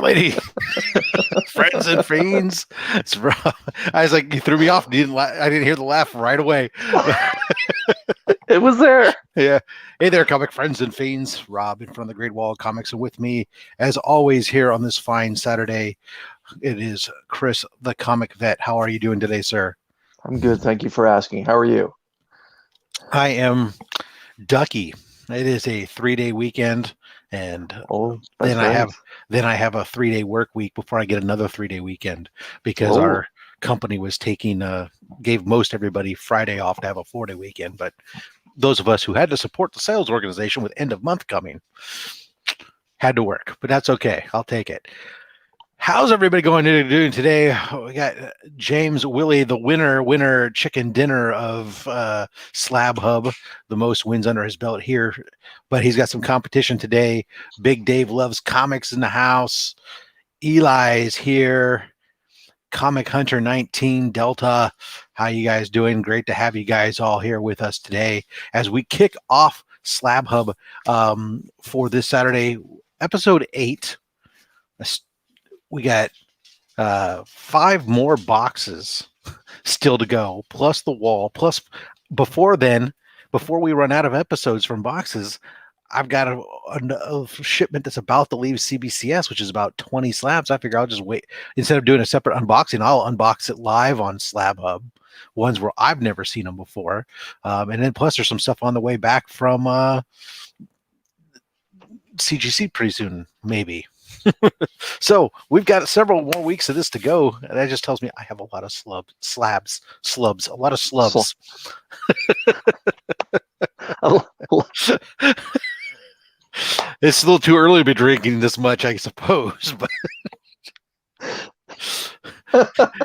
lady. Friends and fiends. It's rough. I was like, you threw me off. I didn't hear the laugh right away. It was there. Yeah. Hey there, comic friends and fiends. Rob in front of the Great Wall of Comics, and with me, as always, here on this fine Saturday, it is Chris, the comic vet. How are you doing today, sir? I'm good. Thank you for asking. How are you? I am Ducky. It is a 3-day weekend, and then I have a 3-day work week before I get another 3-day weekend because our company was gave most everybody Friday off to have a 4-day weekend, but those of us who had to support the sales organization with end of month coming had to work, but that's okay. I'll take it. How's everybody doing today? We got James Willie, the winner chicken dinner of Slab Hub, the most wins under his belt here, but he's got some competition today. Big Dave Loves Comics in the house. Eli's here. Comic Hunter 19 Delta. How you guys doing? Great to have you guys all here with us today as we kick off Slab Hub for this Saturday, episode 8. We got 5 more boxes still to go, plus the wall, plus before we run out of episodes from boxes, I've got a shipment that's about to leave CBCS, which is about 20 slabs. I figure I'll just wait. Instead of doing a separate unboxing, I'll unbox it live on Slab Hub, ones where I've never seen them before. And then plus there's some stuff on the way back from CGC pretty soon, maybe. So we've got several more weeks of this to go, and that just tells me I have a lot of slubs. It's a little too early to be drinking this much, I suppose, but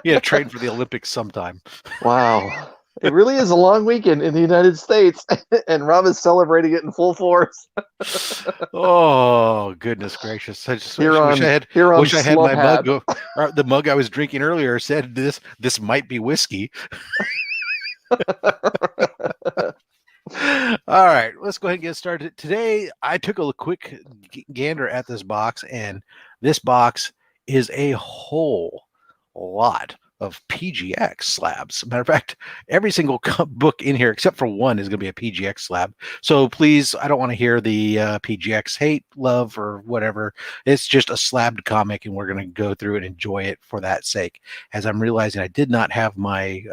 yeah, train for the Olympics sometime. Wow. It really is a long weekend in the United States, and Rob is celebrating it in full force. Oh, goodness gracious. I just wish I had my mug. The mug I was drinking earlier said this might be whiskey. All right, let's go ahead and get started. Today, I took a quick gander at this box, and this box is a whole lot of PGX slabs. Matter of fact, every single book in here, except for one, is going to be a PGX slab. So please, I don't want to hear the PGX hate, love, or whatever. It's just a slabbed comic, and we're going to go through and enjoy it for that sake. As I'm realizing I did not have my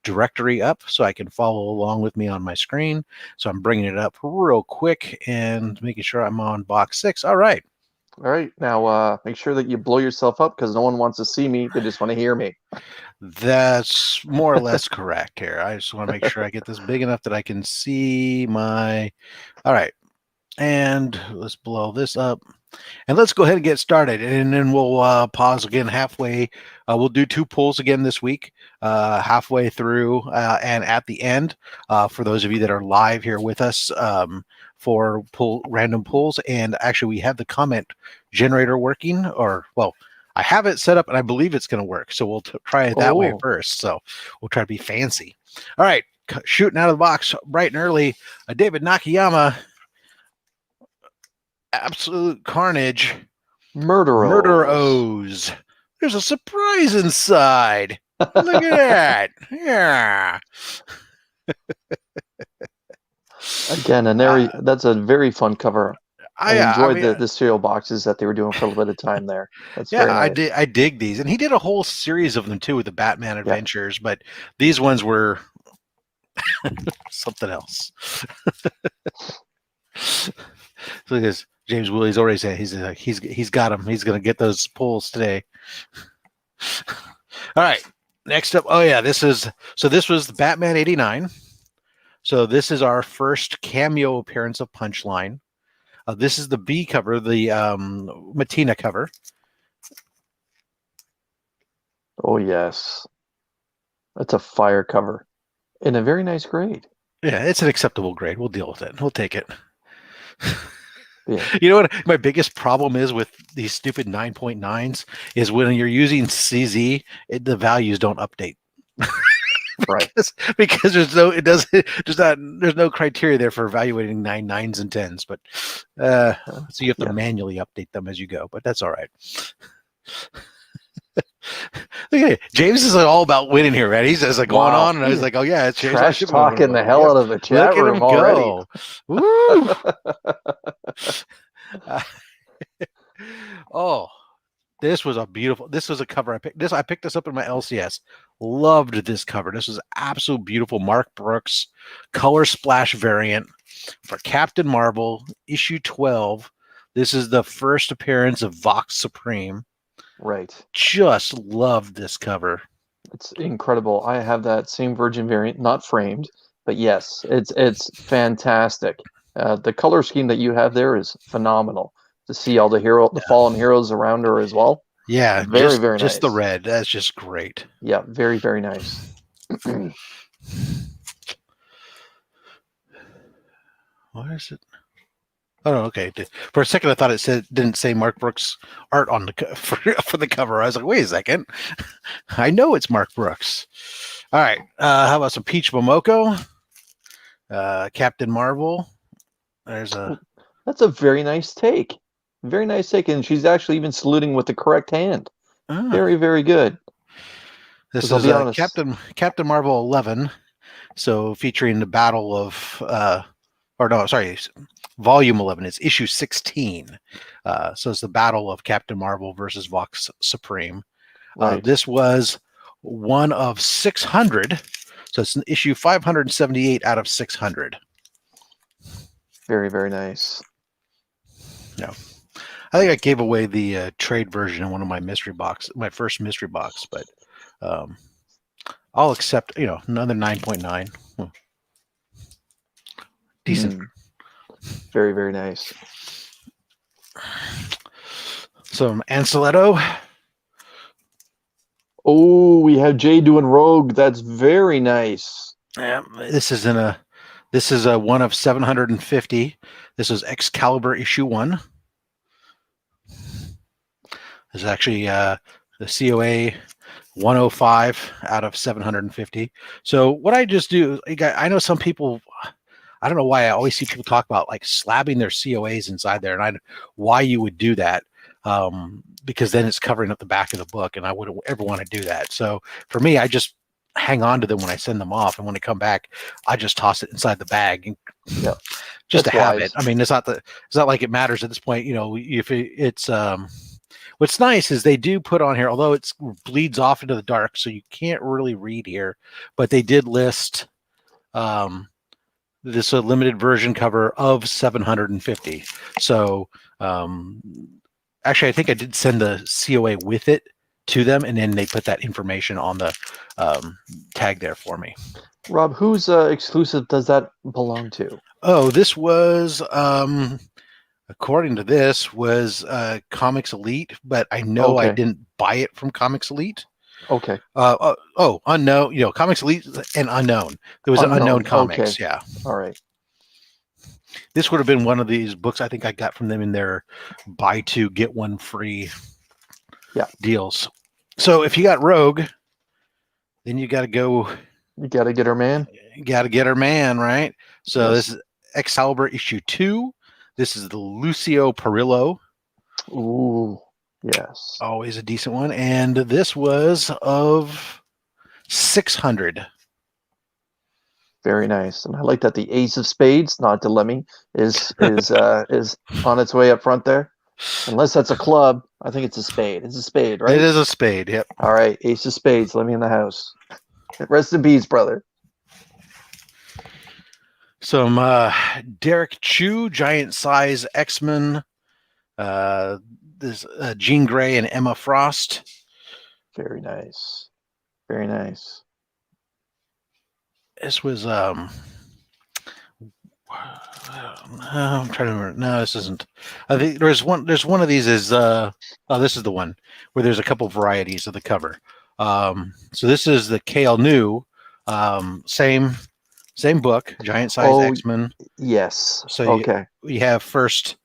directory up so I can follow along with me on my screen. So I'm bringing it up real quick and making sure I'm on box 6. All right. All right. Now, make sure that you blow yourself up because no one wants to see me. They just want to hear me. That's more or less correct here. I just want to make sure I get this big enough that I can see my... All right. And let's blow this up. And let's go ahead and get started. And then we'll pause again halfway. We'll do 2 pulls again this week, halfway through and at the end, for those of you that are live here with us for random pulls. And actually, we have the comment generator working, I have it set up and I believe it's going to work. So we'll try it that way first. So we'll try to be fancy. All right. Shooting out of the box bright and early, David Nakayama. Absolute Carnage. Murder O's. There's a surprise inside. Look at that. Yeah. Again, that's a very fun cover. I enjoyed the cereal boxes that they were doing for a little bit of time there. That's very nice. I dig these. And he did a whole series of them too with the Batman Adventures, but these ones were something else. So this James Willie's already said he's got them. He's going to get those pulls today. All right. Next up. Oh yeah, this was the Batman 89. So this is our first cameo appearance of Punchline. This is the B cover, the Matina cover. Oh yes. That's a fire cover in a very nice grade. Yeah, it's an acceptable grade. We'll deal with it. We'll take it. Yeah. You know what my biggest problem is with these stupid 9.9s is when you're using CZ, the values don't update. Right. because there's no criteria there for evaluating 9s and 10s, but so you have to manually update them as you go, but that's all right. Look at James is all about winning here, right? He's just like going on, and I was like, "Oh yeah, it's James." Trash talking the hell out of the chat room already. Woo! Oh, this was a cover. I picked this up in my LCS. Loved this cover. This was absolute beautiful. Mark Brooks color splash variant for Captain Marvel issue 12. This is the first appearance of Vox Supreme. Right. Just loved this cover. It's incredible. I have that same Virgin variant, not framed, but yes, it's fantastic. The color scheme that you have there is phenomenal. To see all the fallen heroes around her as well. Yeah, very nice. Just the red. That's just great. Yeah, very, very nice. What is it? Oh, okay. For a second, I thought it didn't say Mark Brooks art on the for the cover. I was like, wait a second. I know it's Mark Brooks. All right. How about some Peach Momoko? Captain Marvel. That's a very nice take. Very nice take, and she's actually even saluting with the correct hand. Very, very good. This is Captain Marvel 11. So featuring the battle of Volume 11. It's issue 16. So it's the battle of Captain Marvel versus Vox Supreme. Right. This was one of 600. So it's an issue 578 out of 600. Very, very nice. Yeah. I think I gave away the trade version in one of my my first mystery box, but I'll accept, another 9.9. Decent. Very, very nice. Some Anceletto. Oh, we have Jay doing Rogue. That's very nice. Yeah, this is a one of 750. This is Excalibur issue 1. This is actually the COA 105 out of 750. So what I just do, I know some people, I don't know why I always see people talk about like slabbing their COAs inside there, and why you would do that, because then it's covering up the back of the book, and I wouldn't ever want to do that. So for me, I just hang on to them when I send them off, and when they come back, I just toss it inside the bag, and just to have it. I mean, it's not like it matters at this point. If it's what's nice is they do put on here, although it bleeds off into the dark, so you can't really read here, but they did list this a limited version cover of 750. So actually, I think I did send the COA with it to them, and then they put that information on the tag there for me. Rob, whose exclusive does that belong to? Oh, this was according to this was Comix Elite, but I know I didn't buy it from Comix Elite. Okay. Unknown. Comix Elite and Unknown. There was an Unknown Comics. Okay. Yeah. All right. This would have been one of these books I think I got from them in their buy two get one free deals. So if you got Rogue, then you got to go. You got to get her man. You got to get her man, right? So this is Excalibur issue 2. This is the Lucio Perillo. Ooh, yes. Always a decent one. And this was of 600. Very nice. And I like that the Ace of Spades, not Delemy, is on its way up front there. Unless that's a club, I think it's a spade. It's a spade, right? It is a spade, yep. All right, Ace of Spades, let me in the house. Rest in peace, brother. Some Derek Chu, giant size X-Men. This Jean Grey and Emma Frost. Very nice. Very nice. This was I'm trying to remember. No, this isn't. I think there's one of these is this is the one where there's a couple varieties of the cover. So this is the KL New, same book, giant size X-Men. Yes. So we have first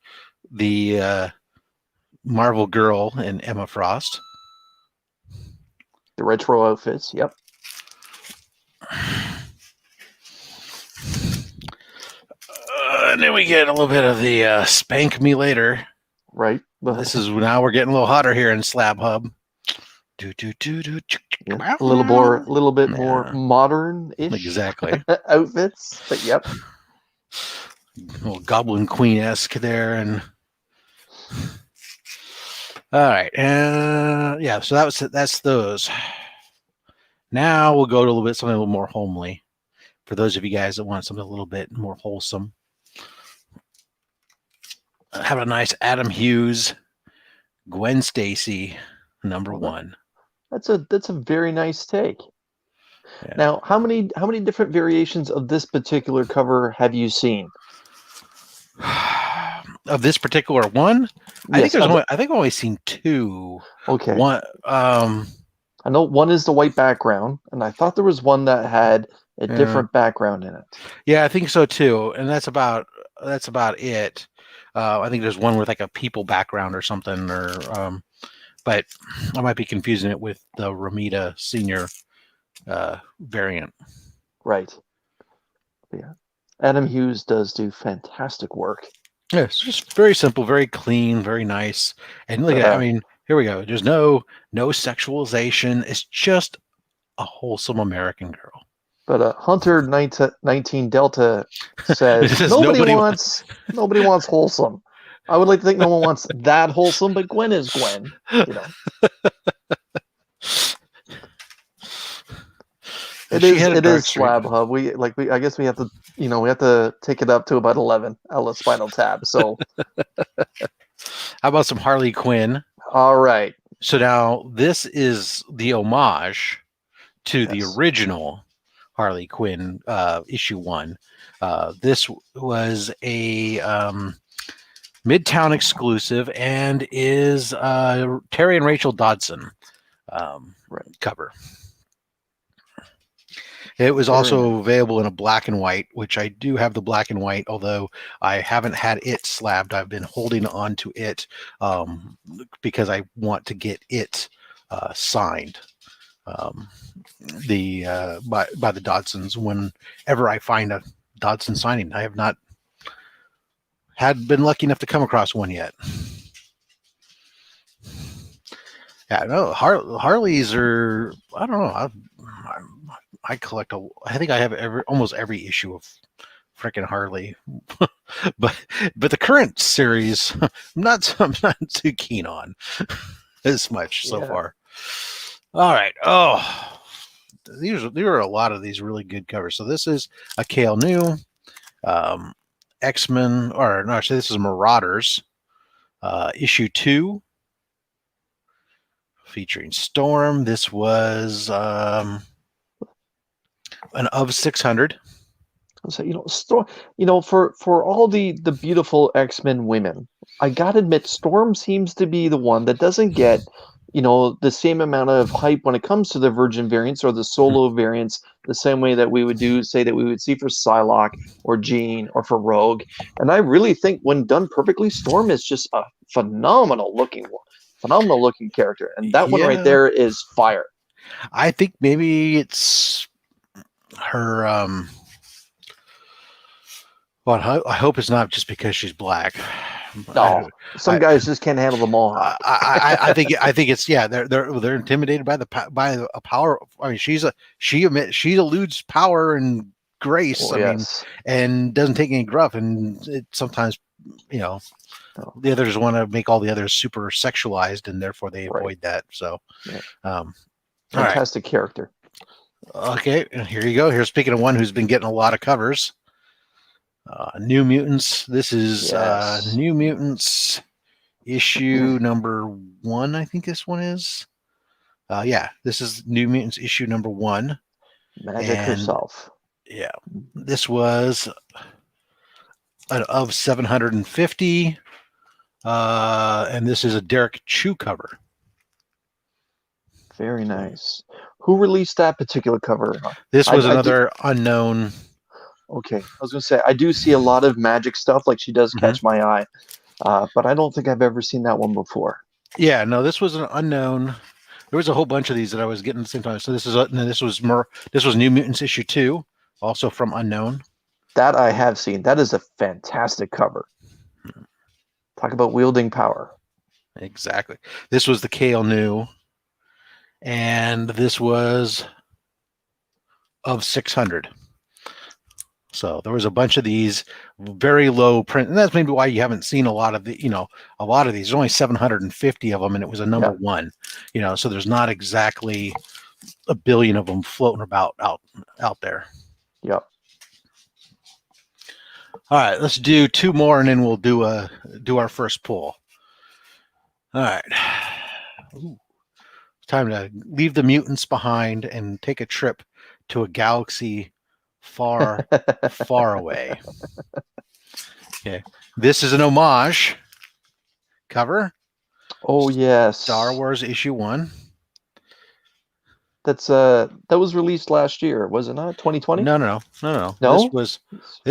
the Marvel Girl and Emma Frost. The retro outfits, yep. And then we get a little bit of the spank me later. Right. This is now we're getting a little hotter here in Slab Hub. Yeah, a little bit more modern-ish. Exactly. Outfits, but yep. A little Goblin Queen-esque there, and all right, yeah. So that's those. Now we'll go to something a little more homely. For those of you guys that want something a little bit more wholesome, have a nice Adam Hughes, Gwen Stacy, #1. That's a very nice take. Yeah. Now, how many different variations of this particular cover have you seen? Of this particular one, yes, I think I've only seen 2. Okay. One, I know one is the white background, and I thought there was one that had a different background in it. Yeah, I think so too, and that's about it. I think there's one with like a people background or something, or but I might be confusing it with the Ramita Senior variant. Right. Yeah. Adam Hughes does do fantastic work. Yeah, it's just very simple, very clean, very nice. And look at that. I mean, here we go. There's no sexualization. It's just a wholesome American girl. But Hunter 19 Delta says nobody wants wholesome. I would like to think no one wants that wholesome, but Gwen is Gwen. You know. It is Slab Hub. I guess we have to take it up to about 11 out Spinal Tap. So how about some Harley Quinn? All right. So now this is the homage to the original Harley Quinn issue 1. This was a Midtown exclusive and is Terry and Rachel Dodson cover. It was also available in a black and white, which I do have the black and white, although I haven't had it slabbed. I've been holding on to it because I want to get it signed by the Dodsons whenever I find a Dodson signing. I have not been lucky enough to come across one yet. Yeah, no, Harleys are, I don't know. I collect I think I have almost every issue of freaking Harley, but the current series, I'm not too keen on as much so far. All right. Oh, there are a lot of these really good covers. So this is a Kale New, X-Men, or no, actually this is Marauders, issue 2. Featuring Storm. This was an of 600. So Storm. For all the beautiful X-Men women, I gotta admit, Storm seems to be the one that doesn't get the same amount of hype when it comes to the Virgin variants or the solo variants, the same way that we would see for Psylocke or Jean or for Rogue. And I really think when done perfectly, Storm is just a phenomenal looking character, and that one right there is fire. I think maybe it's her well, I hope it's not just because she's black. No, some guys just can't handle the mohawk. I think it's they're intimidated by a power. I mean, she eludes power and grace. And doesn't take any gruff, and it sometimes the others want to make all the others super sexualized, and therefore they avoid that. So, fantastic character. Okay, and here you go. Here, speaking of one who's been getting a lot of covers, New Mutants. This is New Mutants issue #1. I think this one is. This is New Mutants issue #1. Magic herself. Yeah, this was an of 750. And this is a Derek Chu cover. Very nice. Who released that particular cover? This was another unknown. Okay, I was going to say, I do see a lot of Magic stuff, like she does catch my eye, but I don't think I've ever seen that one before. Yeah, no, this was an unknown. was a whole bunch of these that I was getting at the same time. So this was New Mutants issue 2, also from Unknown. That I have seen. That is a fantastic cover. Talk about wielding power. Exactly. This was the Kale New, and this was of 600. So there was a bunch of these very low print, and that's maybe why you haven't seen a lot of these. There's only 750 of them, and it was a number one. So there's not exactly a billion of them floating about out there. Yep. All right, let's do 2 more, and then we'll do our first pull. All right. Ooh. It's time to leave the mutants behind and take a trip to a galaxy far, far away. Okay. This is an homage cover. Oh, yes. Star Wars issue 1. That was released last year, was it not? 2020? No. This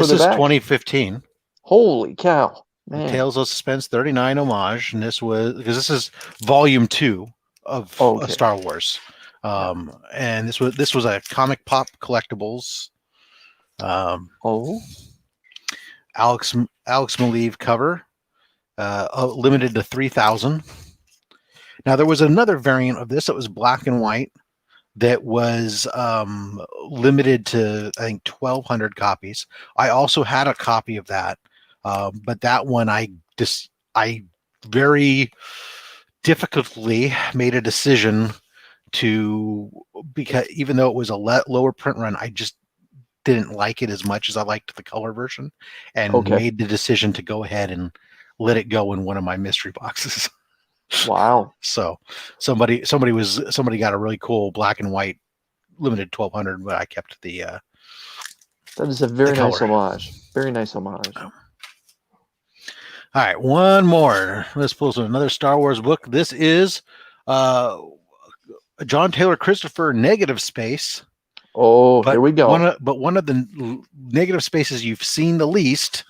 is 2015. Holy cow. Man. Tales of Suspense 39 homage, and this is volume 2 of Star Wars. And this was a Comic Pop Collectibles. Alex Maleev cover, limited to 3,000. Now there was another variant of this that was black and white that was limited to, I think, 1,200 copies. I also had a copy of that, but that one I very difficultly made a decision because even though it was a lower print run, I just didn't like it as much as I liked the color version, and made the decision to go ahead and let it go in one of my mystery boxes. Wow. So somebody got a really cool black and white limited 1,200, but I kept the that is a very nice homage. Very nice homage. All right, one more. Let's pull another Star Wars book. This is John Taylor Christopher Negative Space. Oh, here we go. One of the negative spaces you've seen the least,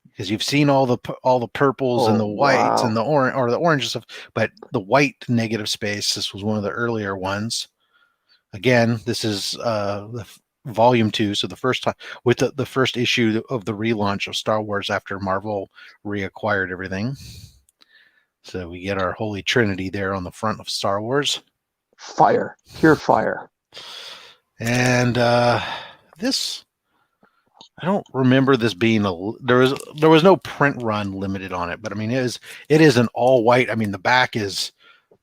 because you've seen all the purples and the whites and the orange, or the orange stuff, but the white negative space. This was one of the earlier ones. Again, this is the volume 2, so the first time with the first issue of the relaunch of Star Wars after Marvel reacquired everything. So we get our Holy Trinity there on the front of Star Wars. Fire, pure fire. And this, I don't remember this being there was no print run limited on it, but I mean it is an all white. I mean the back is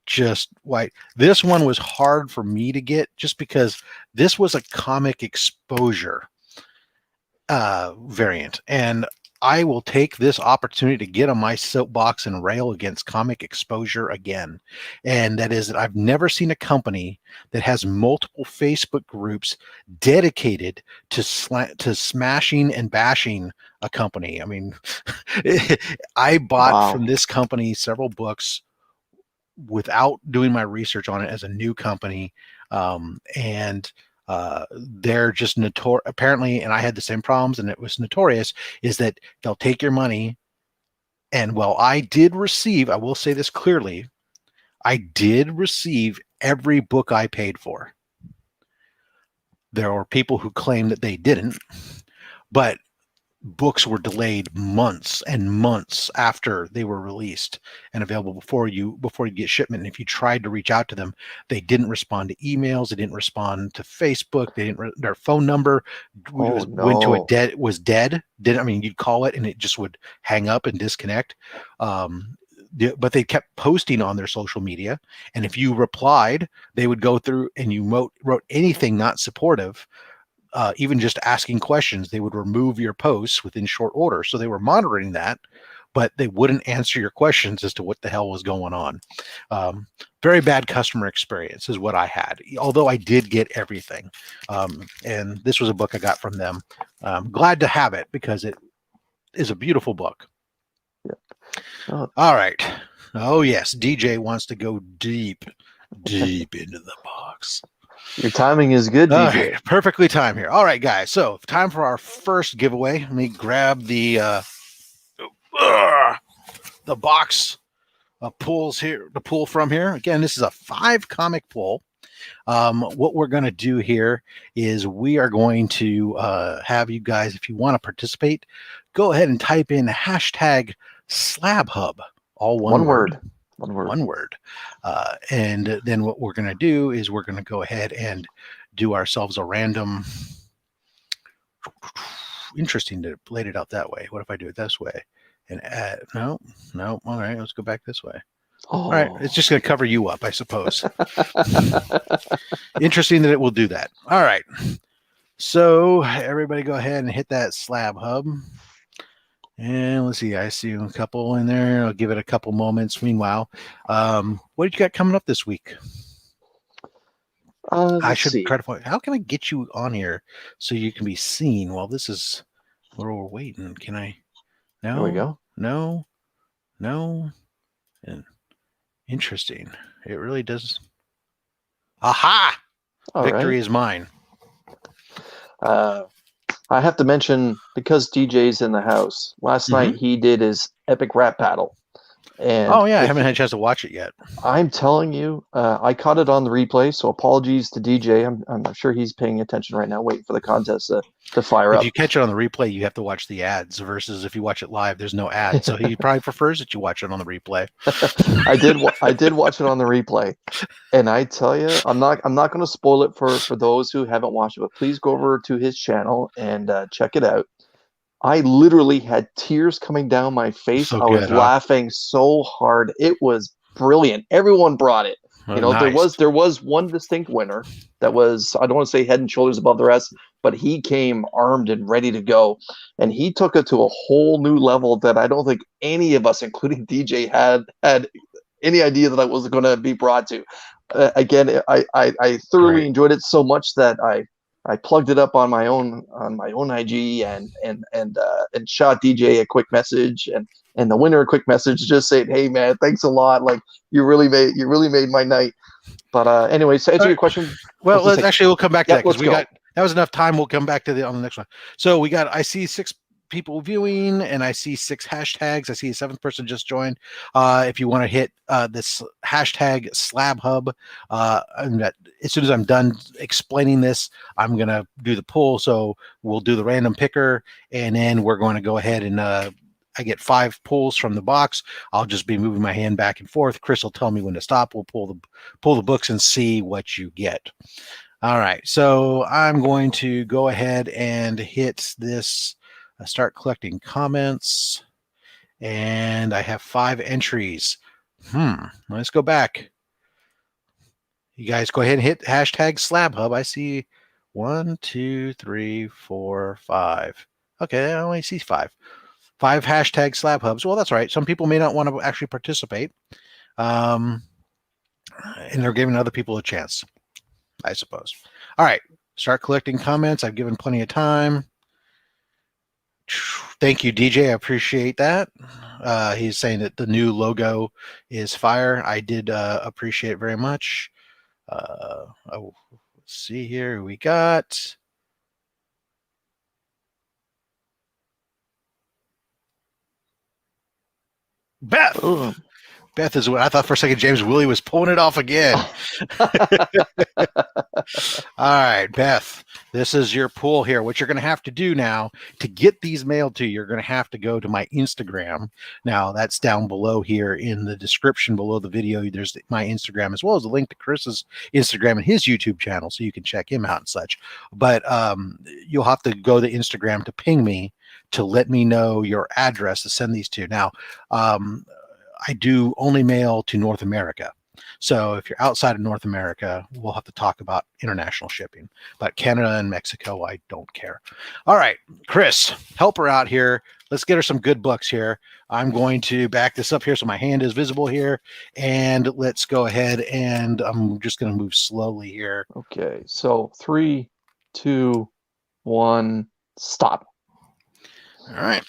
just white. This one was hard for me to get just because this was a comic exposure variant, and I will take this opportunity to get on my soapbox and rail against comic exposure again. And that is that I've never seen a company that has multiple Facebook groups dedicated to smashing and bashing a company. I mean, I bought from this company several books without doing my research on it as a new company. They're just notorious apparently, and I had the same problems, and it was notorious, is that they'll take your money. And well, I will say this clearly, I did receive every book I paid for. There were people who claim that they didn't, but books were delayed months and months after they were released and available before you get shipment. And if you tried to reach out to them, they didn't respond to emails. They didn't respond to Facebook. Their phone number went to was dead. You'd call it and it just would hang up and disconnect. But they kept posting on their social media. And if you replied, they would go through and you wrote anything not supportive, even just asking questions, they would remove your posts within short order. So they were monitoring that, but they wouldn't answer your questions as to what the hell was going on. Very bad customer experience is what I had, although I did get everything. And this was a book I got from them. Glad to have it because it is a beautiful book. Yeah. All right. Oh, yes. DJ wants to go deep into the box. Your timing is good, DJ. Right, perfectly timed here. All right, guys. So time for our first giveaway. Let me grab the box pulls here to pull from here. Again, this is a 5 comic pull. What we're going to do here is we are going to have you guys, if you want to participate, go ahead and type in hashtag Slab Hub, all one word. One word. And then what we're going to do is we're going to go ahead and do ourselves a random. Interesting to lay it out that way. What if I do it this way? And add, no. All right, let's go back this way. Oh. All right, it's just going to cover you up, I suppose. Interesting that it will do that. All right. So everybody go ahead and hit that Slab Hub. And let's see, I see a couple in there. I'll give it a couple moments. Meanwhile, what did you got coming up this week? I should try to find, how can I get you on here so you can be seen while this is where we're waiting? Can I? No. There we go. No. And interesting. It really does. Aha! All Victory right. is mine. I have to mention, because DJ's in the house, last night he did his epic rap battle. And I haven't had a chance to watch it yet. I'm telling you, I caught it on the replay, so apologies to DJ. I'm sure he's paying attention right now, waiting for the contest to fire up. If you catch it on the replay, you have to watch the ads, versus if you watch it live, there's no ads. So he probably prefers that you watch it on the replay. I did watch it on the replay, and I tell you, I'm not going to spoil it for those who haven't watched it, but please go over to his channel and check it out. I literally had tears coming down my face. I was laughing so hard. It was brilliant. Everyone brought it. Nice. there was one distinct winner that was, I don't want to say head and shoulders above the rest, but he came armed and ready to go. And he took it to a whole new level that I don't think any of us, including DJ, had any idea that I was going to be brought to. Again, I thoroughly enjoyed it so much that I plugged it up on my own IG and shot DJ a quick message and the winner a quick message, just saying, "Hey man, thanks a lot. Like you really made my night." But anyways, to answer your question, well, we'll come back to that, because that was enough time. We'll come back to on the next one. So I see 6 people viewing, and I see 6 hashtags. I see a 7th person just joined. If you want to hit this hashtag Slab Hub, as soon as I'm done explaining this, I'm going to do the poll. So we'll do the random picker, and then we're going to go ahead and I get 5 pulls from the box. I'll just be moving my hand back and forth. Chris will tell me when to stop. We'll pull the books and see what you get. All right. So I'm going to go ahead and hit this. Start collecting comments, and I have 5 entries. Let's go back. You guys go ahead and hit hashtag Slab Hub. I see 1, 2, 3, 4, 5. Okay, I only see 5. 5 hashtag Slab Hubs. Well, that's right. Some people may not want to actually participate, and they're giving other people a chance, I suppose. All right, start collecting comments. I've given plenty of time. Thank you, DJ. I appreciate that. He's saying that the new logo is fire. I did appreciate it very much. Let's see here. We got Beth. Ooh. Beth is what I thought for a second. James Willie was pulling it off again. All right, Beth, this is your pool here. What you're going to have to do now to get these mailed to you, you're going to have to go to my Instagram. Now, that's down below here in the description below the video. There's my Instagram, as well as a link to Chris's Instagram and his YouTube channel, so you can check him out and such. But you'll have to go to Instagram to ping me to let me know your address to send these to. Now, I do only mail to North America. So if you're outside of North America, we'll have to talk about international shipping. But Canada and Mexico, I don't care. All right, Chris, help her out here. Let's get her some good books here. I'm going to back this up here so my hand is visible here. And let's go ahead, and I'm just going to move slowly here. Okay, so 3, 2, 1, stop. All right.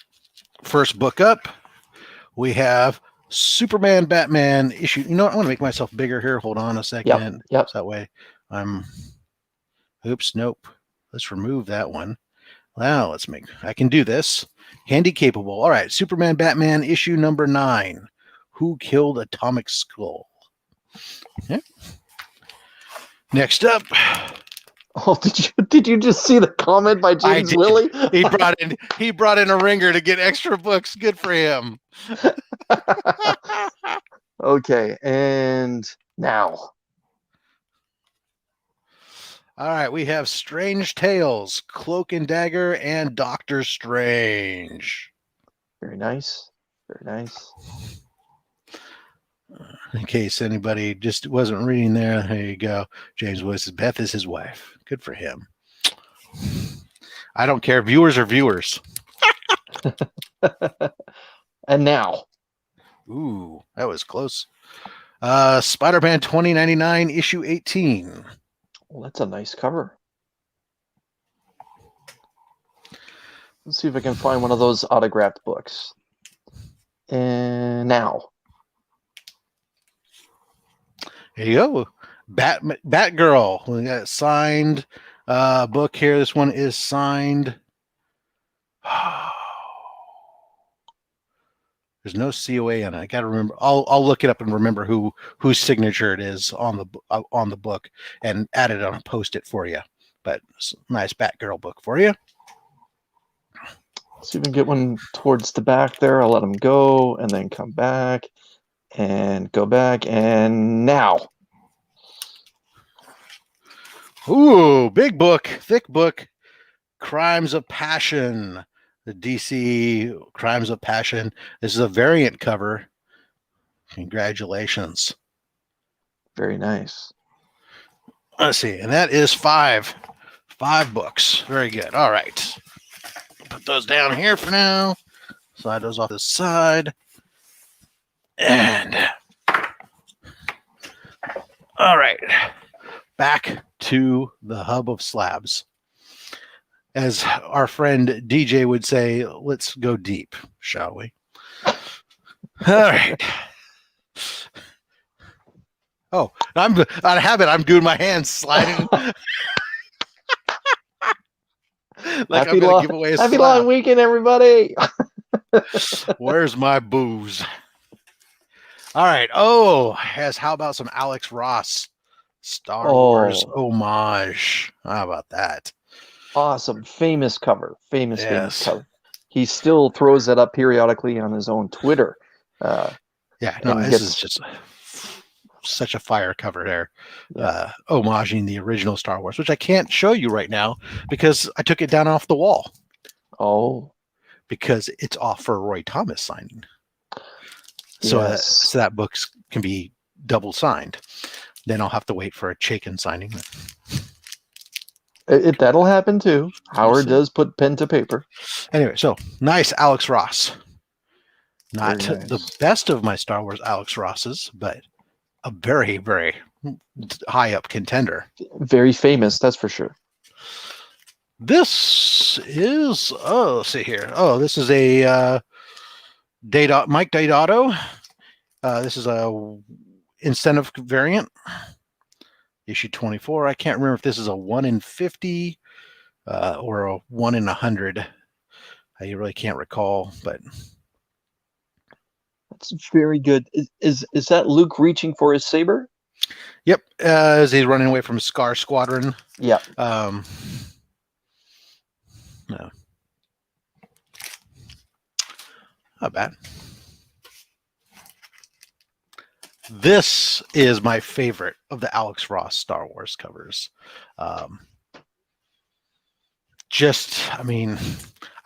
First book up, we have Superman Batman issue. You know what? I want to make myself bigger here. Hold on a second. Yep. So that way oops, nope. Let's remove that one. Now I can do this. Handy capable. All right. Superman Batman issue number 9. Who Killed Atomic Skull? Yeah. Next up. Oh, did you just see the comment by James Willie? He brought in a ringer to get extra books. Good for him. Okay, and now. All right, we have Strange Tales, Cloak and Dagger, and Doctor Strange. Very nice. Very nice. In case anybody just wasn't reading there you go. James Willis says Beth is his wife. Good for him. I don't care. Viewers are viewers. And now. Ooh, that was close. Spider-Man 2099, issue 18. Well, that's a nice cover. Let's see if I can find one of those autographed books. And now. Here you go. Batgirl. We got a signed book here. This one is signed. There's no COA on it. I got to remember. I'll look it up and remember whose signature it is on the book and add it on a post-it for you. But it's a nice Batgirl book for you. Let's see if we can get one towards the back there. I'll let him go and then come back and go back. And now. Ooh, big book, thick book. Crimes of Passion. The DC Crimes of Passion. This is a variant cover. Congratulations. Very nice. Let's see. And that is five books. Very good. All right. Put those down here for now. Slide those off the side. And all right. Back to the hub of slabs. As our friend DJ would say, let's go deep, shall we? All right. Oh, I'm out of habit. I'm doing my hands sliding. Like happy long weekend, everybody. Where's my booze? All right. Oh, how about some Alex Ross Star Wars homage? How about that? Awesome. Famous cover. Famous cover. He still throws that up periodically on his own Twitter. This is just such a fire cover there. Homaging the original Star Wars, which I can't show you right now because I took it down off the wall. Oh. Because it's off for a Roy Thomas signing. So that book can be double signed. Then I'll have to wait for a Chaikin signing. That'll happen too. Howard does put pen to paper. Anyway, so nice Alex Ross. Not nice. The best of my Star Wars Alex Rosses, but a very, very high up contender. Very famous, that's for sure. This is let's see here. Oh, this is a Mike Deodato. This is a incentive variant. Issue 24. I can't remember if this is a 1 in 50 or a 1 in 100. I really can't recall, but that's very good. Is that Luke reaching for his saber? Yep, as he's running away from Scar Squadron. Yeah. No, not bad. This is my favorite of the Alex Ross Star Wars covers. I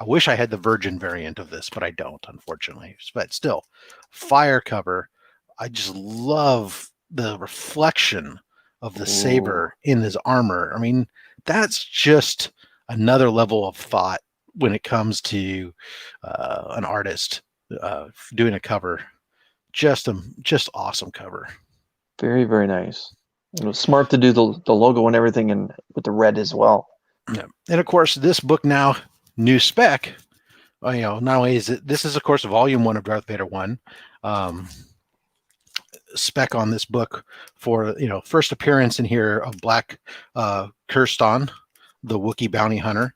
wish I had the Virgin variant of this, but I don't, unfortunately. But still, fire cover. I just love the reflection of the saber in his armor. I mean, that's just another level of thought when it comes to an artist doing a cover. Just awesome cover. Very, very nice. It was smart to do the logo and everything, and with the red as well. Yeah. And of course, this book now, new spec. Not only is this is of course volume 1 of Darth Vader 1. Spec on this book for first appearance in here of Black Kirston, the Wookiee bounty hunter.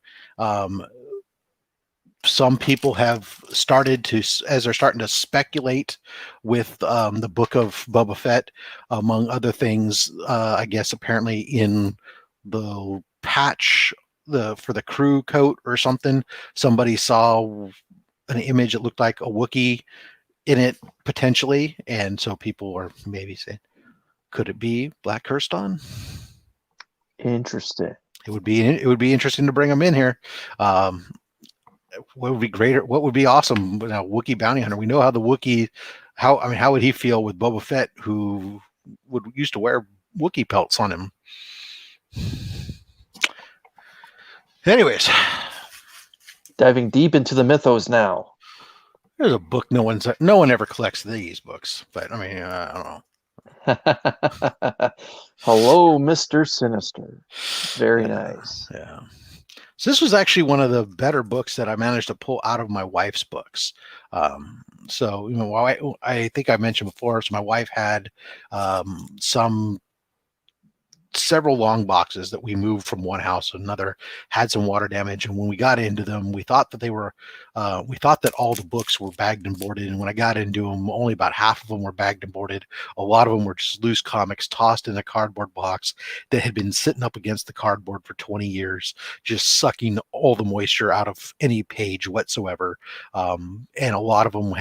some people have started to, as they're starting to speculate with the book of Boba Fett, among other things. I guess apparently in the patch for the crew coat or something, somebody saw an image that looked like a Wookiee in it potentially, and so people are maybe saying, could it be Black Kirston? Interesting. It would be interesting to bring them in here. What would be greater? What would be awesome? Wookiee bounty hunter. We know how the Wookiee. How would he feel with Boba Fett, who used to wear Wookiee pelts on him? Anyways, diving deep into the mythos now. There's a book no one ever collects these books, but I mean, I don't know. Hello, Mr. Sinister. Very nice. Yeah. So this was actually one of the better books that I managed to pull out of my wife's books. So I think I mentioned before, so my wife had several long boxes that we moved from one house to another, had some water damage, and when we got into them, we thought that all the books were bagged and boarded, and when I got into them, only about half of them were bagged and boarded. A lot of them were just loose comics tossed in a cardboard box that had been sitting up against the cardboard for 20 years, just sucking all the moisture out of any page whatsoever. And a lot of them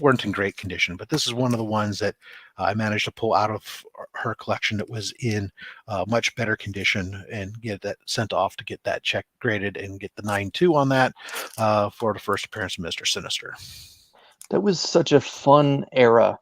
weren't in great condition, but this is one of the ones that I managed to pull out of her collection that was in much better condition and get that sent off to get that check graded and get the 9.2 on that for the first appearance of Mr. Sinister. That was such a fun era,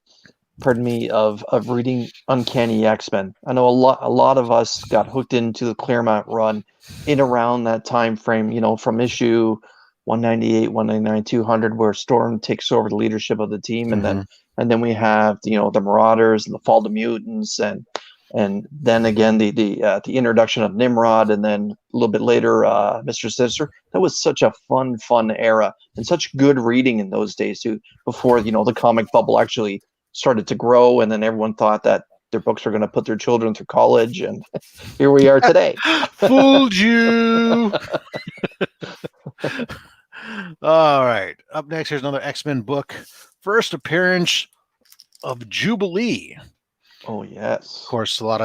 pardon me, of reading Uncanny X-Men. I know a lot of us got hooked into the Claremont run in around that time frame, from issue 198, 199, 200, where Storm takes over the leadership of the team, and then we have the Marauders and the Fall of the Mutants, and then again the introduction of Nimrod, and then a little bit later Mr. Sinister. That was such a fun era and such good reading in those days too. Before the comic bubble actually started to grow, and then everyone thought that their books were going to put their children through college, and here we are today. Fooled you. All right. Up next, here's another X-Men book. First appearance of Jubilee. Oh yes. Of course, a lot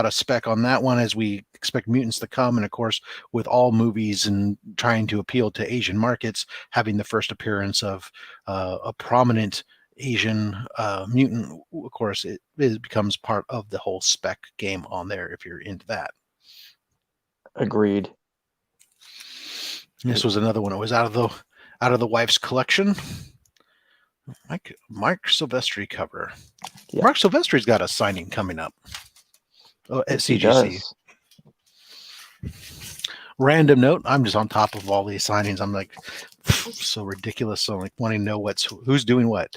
of spec on that one, as we expect mutants to come, and of course, with all movies and trying to appeal to Asian markets, having the first appearance of a prominent Asian mutant, of course, it becomes part of the whole spec game on there if you're into that. Agreed. This was another one. It was out of the wife's collection. Mark Silvestri cover. Yeah. Mark Silvestri's got a signing coming up at CGC. Random note: I'm just on top of all these signings. I'm like, so ridiculous. So I'm like wanting to know who's doing what.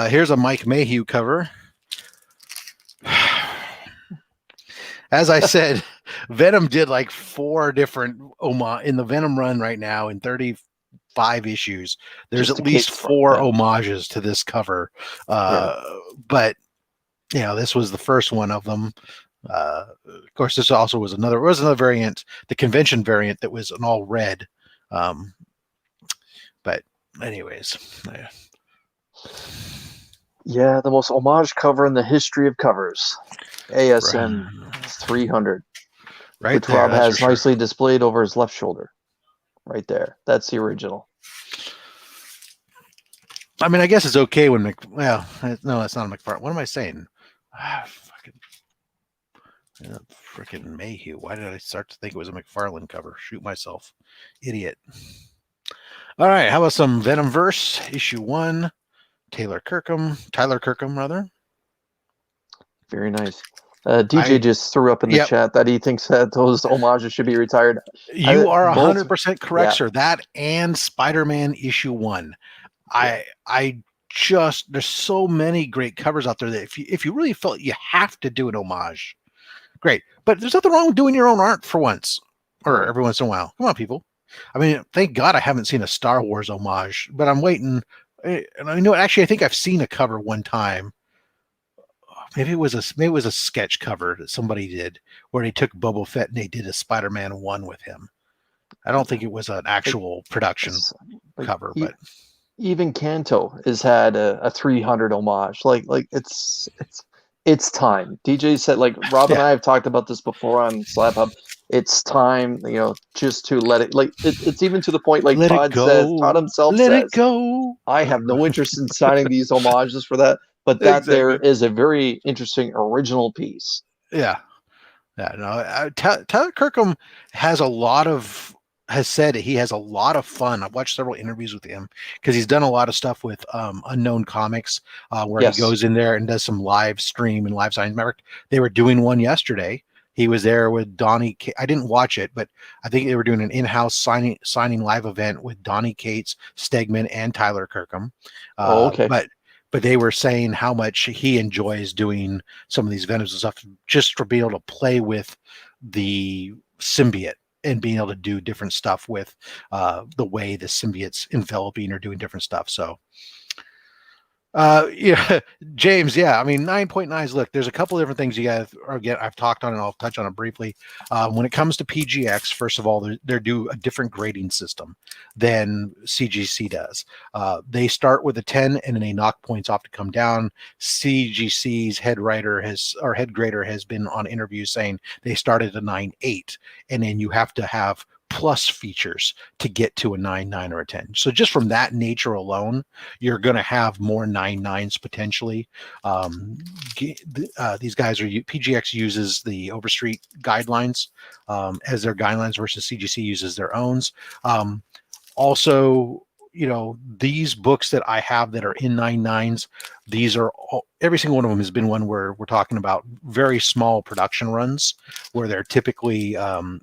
Here's a Mike Mayhew cover. As I said, Venom did like 4 different in the Venom run right now in 35 issues. There's at least 4 homages to this cover. But this was the first one of them. Of course, this also was another variant, the convention variant that was an all red. But anyways, yeah, the most homage cover in the history of covers. ASM 300, right, which Rob has nicely displayed over his left shoulder. Right there. That's the original. I mean, I guess it's okay when no, that's not a McFarlane. What am I saying? Freaking Mayhew. Why did I start to think it was a McFarlane cover? Shoot myself. Idiot. All right, how about some Venom verse issue 1? Tyler Kirkham, rather. Very nice. DJ just threw up in the chat that he thinks that those homages should be retired. You are 100% correct, sir. That and Spider-Man issue 1. Yeah. There's so many great covers out there that if you really felt you have to do an homage, great. But there's nothing wrong with doing your own art for once, or every once in a while. Come on, people. I mean, thank God I haven't seen a Star Wars homage, but I'm waiting. And actually, I think I've seen a cover one time. Maybe it was a sketch cover that somebody did where they took Boba Fett and they did a Spider-Man 1 with him. I don't think it was an actual production cover, but even Kanto has had a 300 homage. Like it's time. DJ said, like Rob and I have talked about this before on Slab Hub. It's time, just to let it. Like it's even to the point, like let Todd says, Todd himself let says, it go. I have no interest in signing these homages for that, but that there is a very interesting original piece. Yeah. No. Tyler Kirkham has said he has a lot of fun. I've watched several interviews with him because he's done a lot of stuff with Unknown Comics, where he goes in there and does some live stream and live signs. Remember, they were doing one yesterday. He was there with Donnie. I didn't watch it, but I think they were doing an in-house signing live event with Donnie Cates, Stegman, and Tyler Kirkham. Okay. But they were saying how much he enjoys doing some of these Venoms and stuff, just for being able to play with the symbiote and being able to do different stuff with the way the symbiote's enveloping or doing different stuff. So, yeah, James, I mean, 9.9s. Look, there's a couple of different things you guys I've talked on, and I'll touch on it briefly. When it comes to PGX, first of all, they do a different grading system than CGC does. They start with a 10, and then they knock points off to come down. CGC's head grader has been on interviews saying they started at a 9.8, and then you have to have plus features to get to a 9.9 or a 10. So just from that nature alone, you're going to have more 9.9s potentially. These guys PGX uses the Overstreet guidelines as their guidelines versus CGC uses their own. Also, these books that I have that are in 9.9s, these are every single one of them has been one where we're talking about very small production runs where they're typically on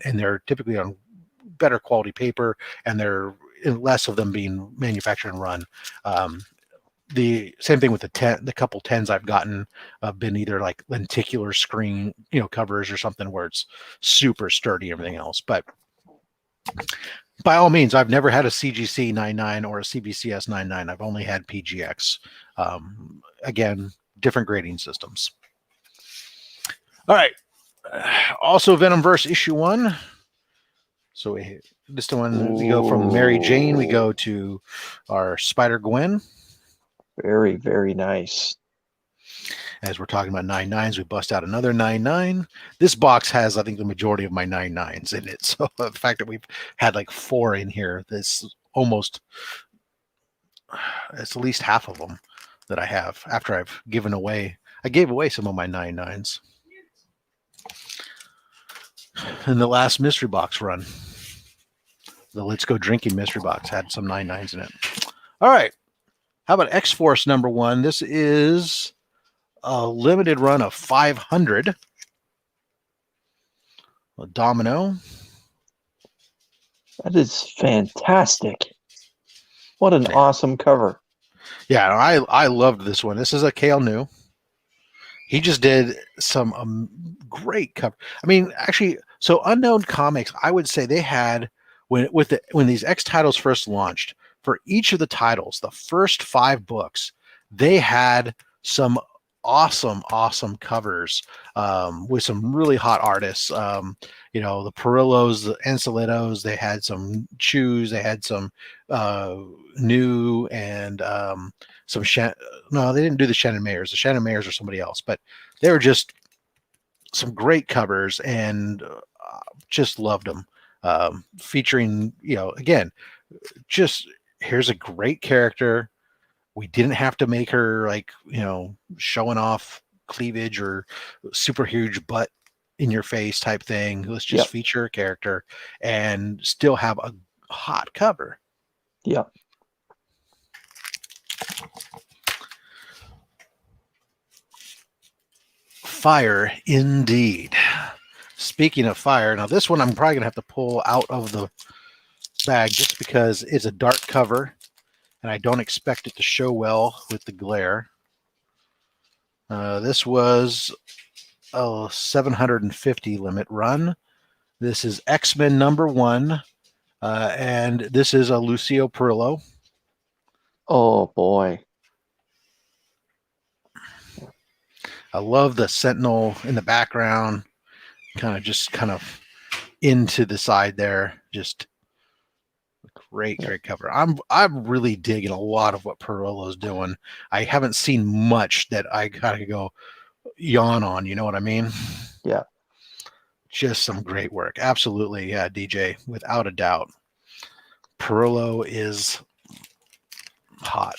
better quality paper, and there less of them being manufactured and run. The same thing with the couple 10s I've gotten have been either like lenticular screen, covers or something where it's super sturdy, everything else. But by all means, I've never had a CGC 9.9 or a CBCS 9.9. I've only had PGX. Again, different grading systems. All right. Also, Venomverse issue 1. So we go from Mary Jane, we go to our Spider-Gwen. Very, very nice. As we're talking about 9.9s, we bust out another 9.9. This box has, I think, the majority of my 9.9s in it. So the fact that we've had like 4 in here, it's at least half of them that I have after I've given away. I gave away some of my 9.9s. In the last mystery box run, the Let's Go Drinking mystery box had some 9.9s in it. All right. How about X-Force #1? This is a limited run of 500. A Domino. That is fantastic. What an awesome cover. Yeah, I loved this one. This is a Kale New. He just did some great cover. I mean, actually, so Unknown Comics, I would say they had when these X titles first launched, for each of the titles, the first 5 books, they had some awesome covers with some really hot artists. The Perillos, the Encelettos, they had some Chews, they had some New, and some no, they didn't do the Shannon Mayers. The Shannon Mayers are somebody else, but they were just some great covers, and just loved them. Featuring, again, just here's a great character. We didn't have to make her like, showing off cleavage or super huge butt in your face type thing. Let's just feature a character and still have a hot cover. Yeah. Fire indeed. Speaking of fire, now this one I'm probably gonna have to pull out of the bag just because it's a dark cover and I don't expect it to show well with the glare. This was a 750 limit run. This is X-Men #1, and this is a Lucio Perillo. Oh boy. I love the Sentinel in the background, kind of into the side there. Just Great cover. I'm really digging a lot of what Perillo's doing. I haven't seen much that I gotta go yawn on. You know what I mean? Yeah. Just some great work. Absolutely, yeah, DJ, without a doubt. Perillo is hot.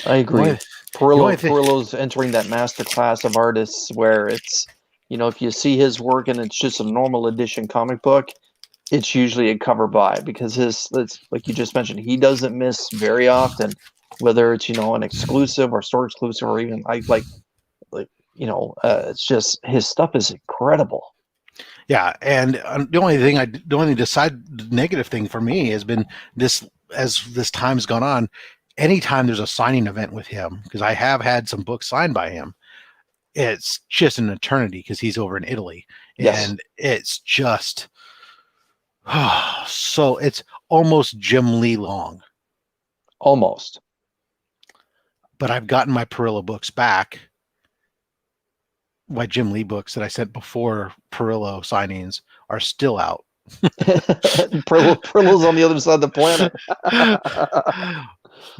I agree. Perillo's entering that master class of artists where it's, if you see his work and it's just a normal edition comic book, it's usually a cover buy, because like you just mentioned, he doesn't miss very often, whether it's, an exclusive or store exclusive, or even it's just, his stuff is incredible. Yeah, and the only negative thing for me has been this, as this time's gone on, anytime there's a signing event with him, because I have had some books signed by him, it's just an eternity because he's over in Italy. Yes. And it's just so it's almost Jim Lee long. Almost. But I've gotten my Perillo books back. My Jim Lee books that I sent before Perillo signings are still out. Perillo's on the other side of the planet.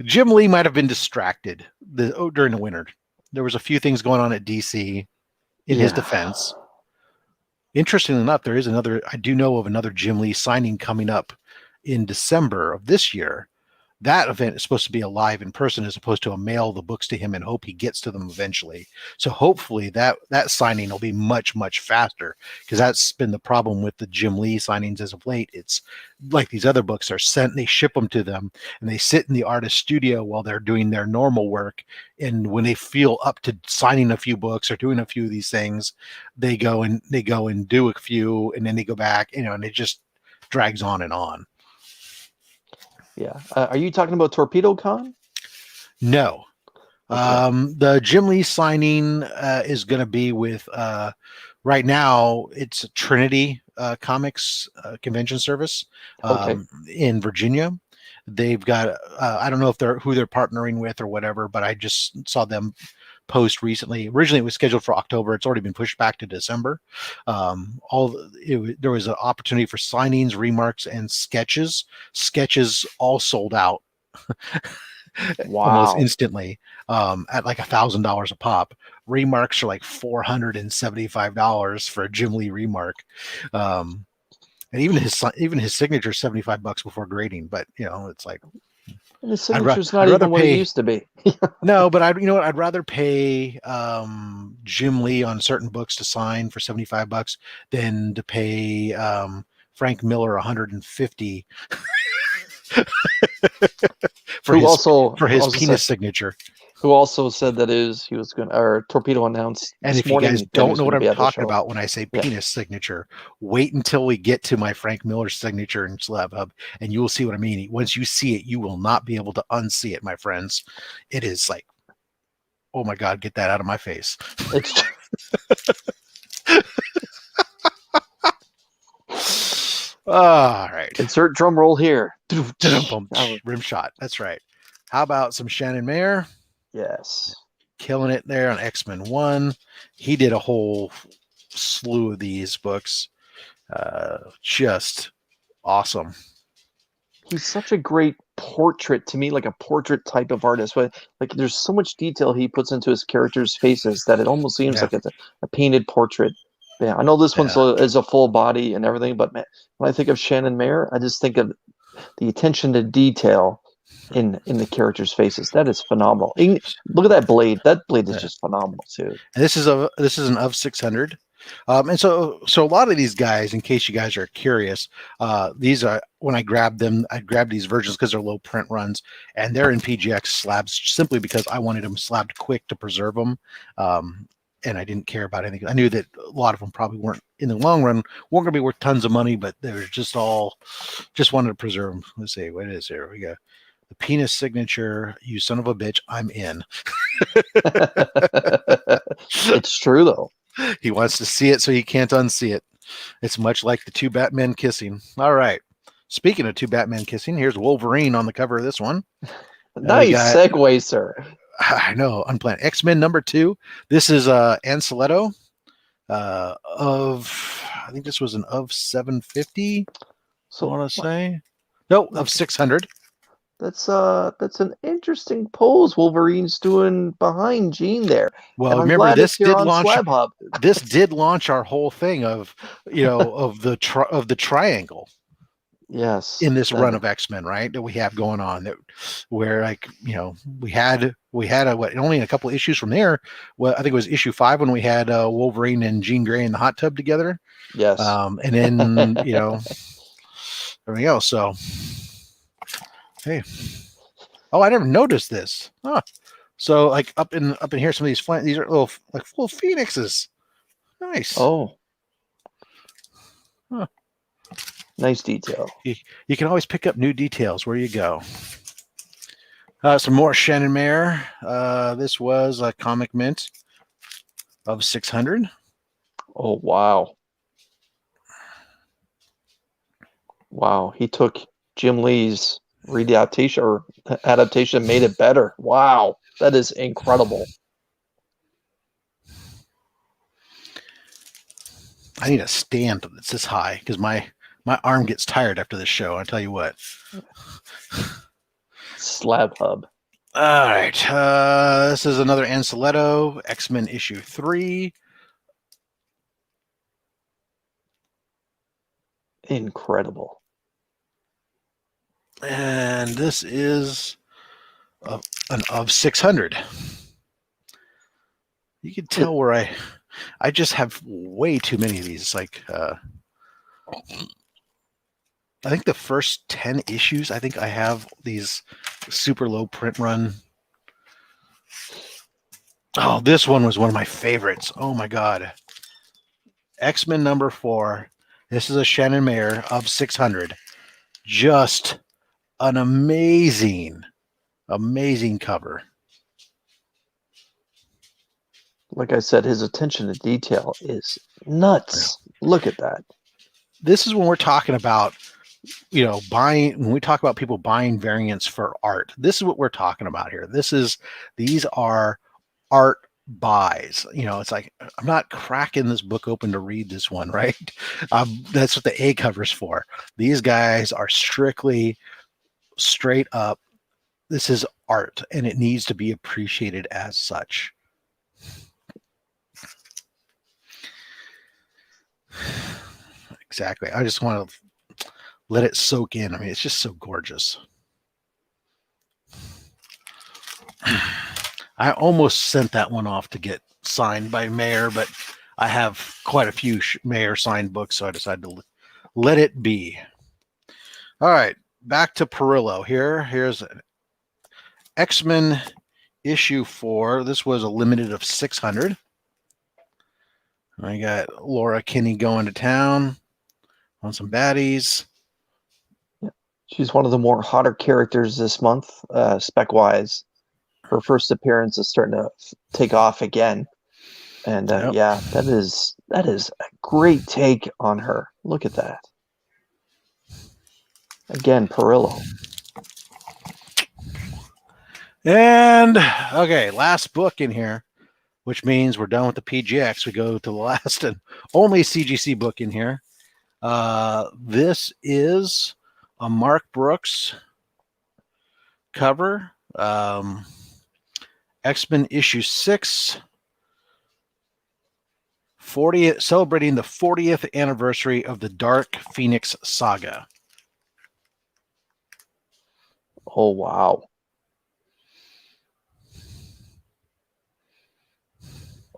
Jim Lee might have been distracted during the winter. There was a few things going on at DC in his defense. Interestingly enough, I do know of another Jim Lee signing coming up in December of this year. That event is supposed to be a live in person, as opposed to a mail the books to him and hope he gets to them eventually. So hopefully that signing will be much, much faster, because that's been the problem with the Jim Lee signings as of late. It's like these other books are sent, they ship them to them, and they sit in the artist studio while they're doing their normal work. And when they feel up to signing a few books or doing a few of these things, they go and do a few, and then they go back, and it just drags on and on. Yeah. Are you talking about Torpedo Con? No. Okay. The Jim Lee signing is going to be with, right now, it's Trinity Comics Convention Service in Virginia. They've got, I don't know who they're partnering with or whatever, but I just saw them post recently. Originally, it was scheduled for October. It's already been pushed back to December. There was an opportunity for signings, remarks, and sketches. Sketches all sold out. Wow. Almost instantly, at like $1,000 a pop. Remarks are like $475 for a Jim Lee remark. And even his signature is $75 before grading, but it's like, and the signature's not even what it used to be. No, but I'd rather pay Jim Lee on certain books to sign for $75 than to pay Frank Miller $150 for his penis signature. Who also said that Torpedo announced. And if you guys don't know what I'm talking about when I say penis signature, wait until we get to my Frank Miller signature in Slab Hub, and you will see what I mean. Once you see it, you will not be able to unsee it, my friends. It is like, oh my God, get that out of my face. All right. Insert drum roll here. Rim shot. That's right. How about some Shannon Mayer? Yes. Killing it there on X-Men 1. He did a whole slew of these books. Just awesome. He's such a great portrait, to me, like a portrait type of artist. But like, there's so much detail he puts into his characters' faces that it almost seems like it's a painted portrait. Yeah, I know this one is a full body and everything, but man, when I think of Shannon Mayer, I just think of the attention to detail in the characters' faces. That is phenomenal. Look at that blade. That blade is just phenomenal too. And this is an of 600. And so a lot of these guys, in case you guys are curious, these are, when I grabbed them, I grabbed these versions because they're low print runs, and they're in PGX slabs simply because I wanted them slabbed quick to preserve them. And I didn't care about anything. I knew that a lot of them probably weren't, in the long run, weren't going to be worth tons of money, but they were just wanted to preserve them. Let's see what it is here. We got the penis signature. You son of a bitch, I'm in. It's true though. He wants to see it, so he can't unsee it. It's much like the two Batmen kissing. All right. Speaking of two Batmen kissing, here's Wolverine on the cover of this one. Nice segue, sir. I know, unplanned. X-Men #2. This is Anceletto I think this was an of 750. So I want to say, no, of 600. That's an interesting pose Wolverine's doing behind Jean there. Well, And I'm remember glad it's this here did on launch. Slab Hub. This did launch our whole thing of, of the triangle. Yes. In this run of X-Men, right, that we have going on, that where like we had only a couple of issues from there. Well, I think it was issue 5 when we had Wolverine and Jean Grey in the hot tub together. Yes. And then everything else. So hey, I never noticed this. Huh. So like up in here, some of these are little like full phoenixes. Nice. Oh. Huh. Nice detail. You can always pick up new details where you go. Some more Shannon Mayer. This was a comic mint of 600. Oh, wow. Wow. He took Jim Lee's adaptation and made it better. Wow. That is incredible. I need a stand that's this high because my arm gets tired after this show. I tell you what. Slab Hub. All right. This is another Anceletto, X-Men issue 3. Incredible. And this is an of 600. You can tell where I just have way too many of these. It's like I think the first 10 issues, I think I have these super low print run. Oh, this one was one of my favorites. Oh my God. X-Men number 4. This is a Shannon Mayer of 600. Just an amazing cover. Like I said, his attention to detail is nuts. Yeah. Look at that. This is when we're talking about buying, when we talk about people buying variants for art, this is what we're talking about here. These are art buys. It's like, I'm not cracking this book open to read this one, right? That's what the A cover's for. These guys are strictly straight up. This is art and it needs to be appreciated as such. Exactly. I just want to let it soak in. I mean, it's just so gorgeous. I almost sent that one off to get signed by Mayer, but I have quite a few Mayer signed books, so I decided to let it be. All right, back to Perillo here. Here's X-Men issue 4. This was a limited of 600. I got Laura Kinney going to town on some baddies. She's one of the more hotter characters this month, spec-wise. Her first appearance is starting to take off again. And yeah, that is a great take on her. Look at that. Again, Perillo. And, okay, last book in here, which means we're done with the PGX. We go to the last and only CGC book in here. This is a Mark Brooks cover. X-Men issue 6. 40th, celebrating the 40th anniversary of the Dark Phoenix saga. Oh, wow.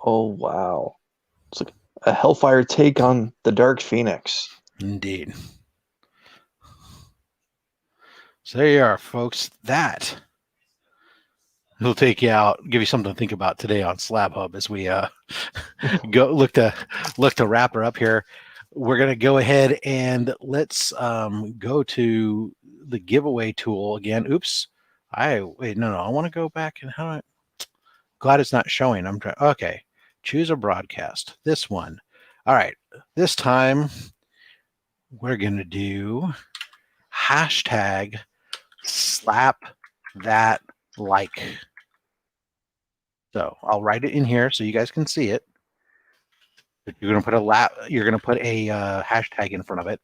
Oh, wow. It's like a Hellfire take on the Dark Phoenix. Indeed. So there you are, folks. That will take you out, give you something to think about today on Slab Hub as we go look to wrap her up here. We're gonna go ahead and let's go to the giveaway tool again. Oops. I want to go back and how glad it's not showing. I'm trying. Okay. Choose a broadcast. This one. All right. This time we're going to do hashtag slap that like. So I'll write it in here so you guys can see it. You're going to put a hashtag in front of it.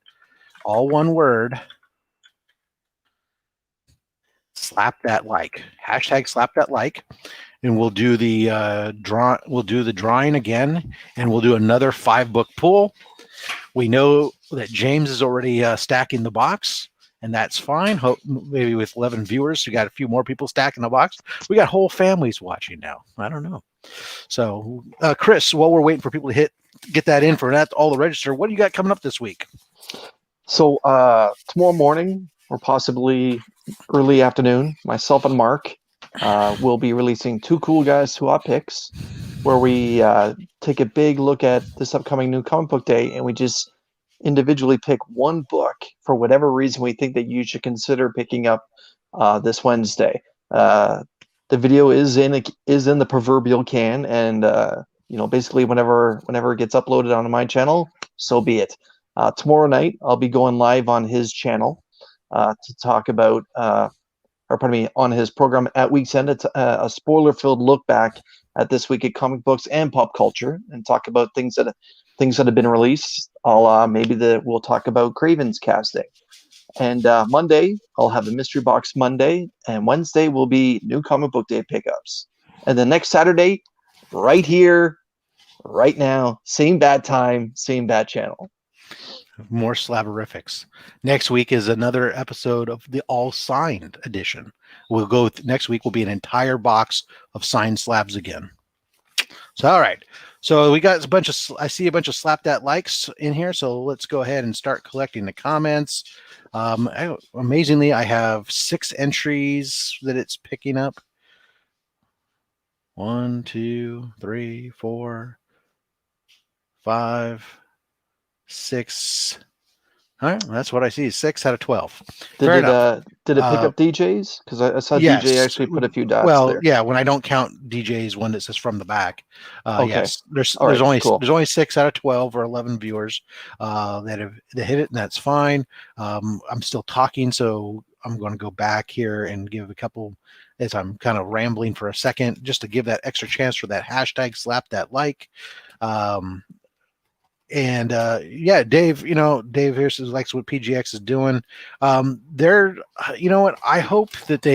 all one word. Slap that like. Hashtag slap that like. And we'll do the drawing again, and we'll do another 5-book pool. We know that James is already stacking the box, and that's fine. Hope maybe with 11 viewers, we got a few more people stacking the box. We got whole families watching now. I don't know. So, Chris, while we're waiting for people to get that in for that, all the register, what do you got coming up this week? So tomorrow morning, or possibly early afternoon, myself and Mark will be releasing Two Cool Guys, Two Hot Picks, where we take a big look at this upcoming new comic book day, and we just individually pick one book for whatever reason we think that you should consider picking up this Wednesday. The video is in the proverbial can, and basically whenever it gets uploaded onto my channel, so be it. Tomorrow night, I'll be going live on his channel to talk about, on his program at Week's End. It's a spoiler-filled look back at this week at comic books and pop culture, and talk about things that have been released. We'll talk about Craven's casting. And Monday, I'll have a mystery box Monday, and Wednesday will be new comic book day pickups. And the next Saturday, right here, right now, same bad time, same bad channel. More Slaberifics. Next week is another episode of the all signed edition. We'll go next week will be an entire box of signed slabs again. So all right. So we got I see a bunch of slap that likes in here. So let's go ahead and start collecting the comments. Amazingly, I have 6 entries that it's picking up. 1, 2, 3, 4, 5, 6. All right, that's what I see. 6 out of 12. Did it pick up DJs? Because I saw yes. DJ actually put a few dots there. Yeah, when I don't count DJ's one that says from the back. Okay. Yes, there's All right, only cool. There's only 6 out of 12 or 11 viewers that hit it, and that's fine. I'm still talking, so I'm going to go back here and give a couple as I'm kind of rambling for a second, just to give that extra chance for that hashtag slap that like. And yeah, Dave, Dave here says likes what PGX is doing. They're, I hope that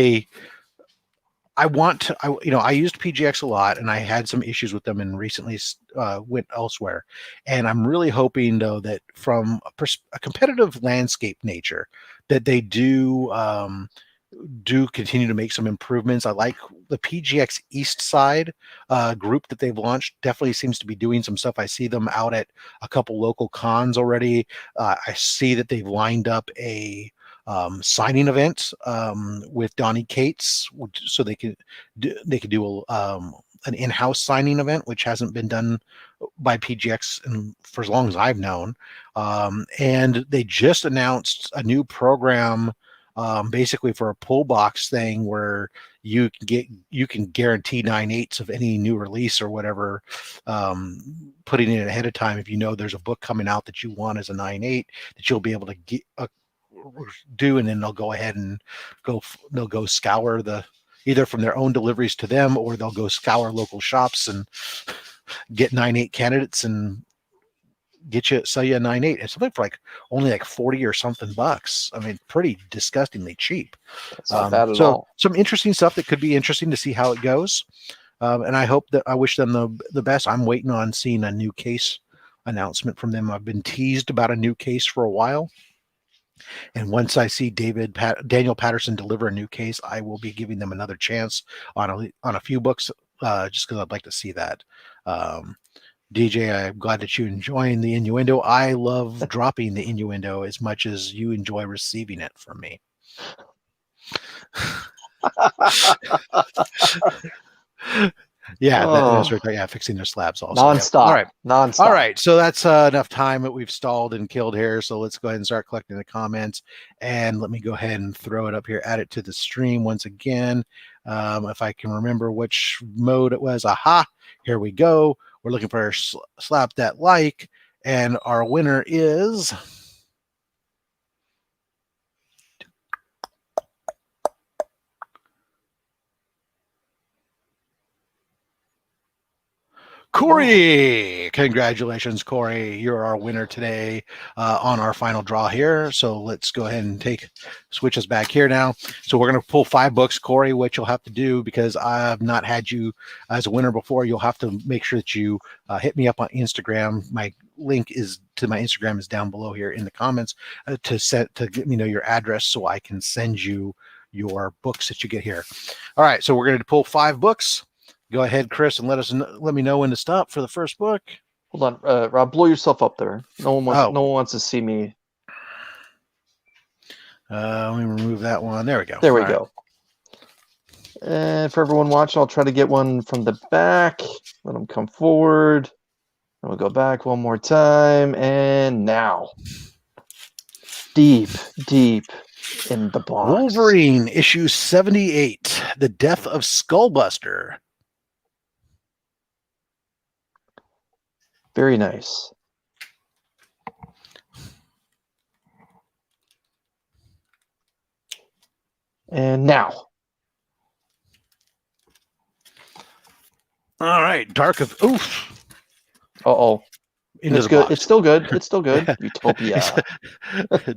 I used PGX a lot, and I had some issues with them and recently went elsewhere. And I'm really hoping, though, that from a competitive landscape nature, that they do continue to make some improvements. I like the PGX East Side group that they've launched. Definitely seems to be doing some stuff. I see them out at a couple local cons already. I see that they've lined up a signing event with Donnie Cates, so they could do an in-house signing event, which hasn't been done by PGX for as long as I've known. And they just announced a new program, basically for a pull box thing where you can guarantee 9/8 of any new release or whatever, putting it ahead of time. If there's a book coming out that you want as a 9/8, that you'll be able to do, and then they'll go ahead and they'll go scour either from their own deliveries to them, or they'll go scour local shops and get 9/8 candidates and sell you a 9/8. It's something for only $40 or something bucks. I mean, pretty disgustingly cheap. That's not bad at all. Some interesting stuff that could be interesting to see how it goes. And I wish them the best. I'm waiting on seeing a new case announcement from them. I've been teased about a new case for a while. And once I see Daniel Patterson deliver a new case, I will be giving them another chance on a few books, just because I'd like to see that. DJ, I'm glad that you're enjoying the innuendo. I love dropping the innuendo as much as you enjoy receiving it from me. Yeah, that's right. Yeah, fixing their slabs also. Nonstop. Yeah. All right. Nonstop. All right. So that's enough time that we've stalled and killed here. So let's go ahead and start collecting the comments. And let me go ahead and throw it up here, add it to the stream once again. If I can remember which mode it was. Aha, here we go. We're looking for slap that like. And our winner is Corey. Congratulations, Corey. You're our winner today on our final draw here. So let's go ahead and switch us back here now. So we're going to pull 5 books, Corey. What you'll have to do, because I've not had you as a winner before, you'll have to make sure that you hit me up on Instagram. My link to my Instagram is down below here in the comments to let me know your address so I can send you your books that you get here. All right, so we're going to pull 5 books. Go ahead, Chris, and let me know when to stop for the first book. Hold on, Rob, blow yourself up there. No one wants to see me. Let me remove that one. There we go. There we go. And for everyone watching, I'll try to get one from the back. Let them come forward. And we'll go back one more time. And now, deep in the box. Wolverine, issue 78, The Death of Skullbuster. Very nice. And now. All right, Dark of Oof. Uh-oh. It's good. It's still good. It's still good. Utopia.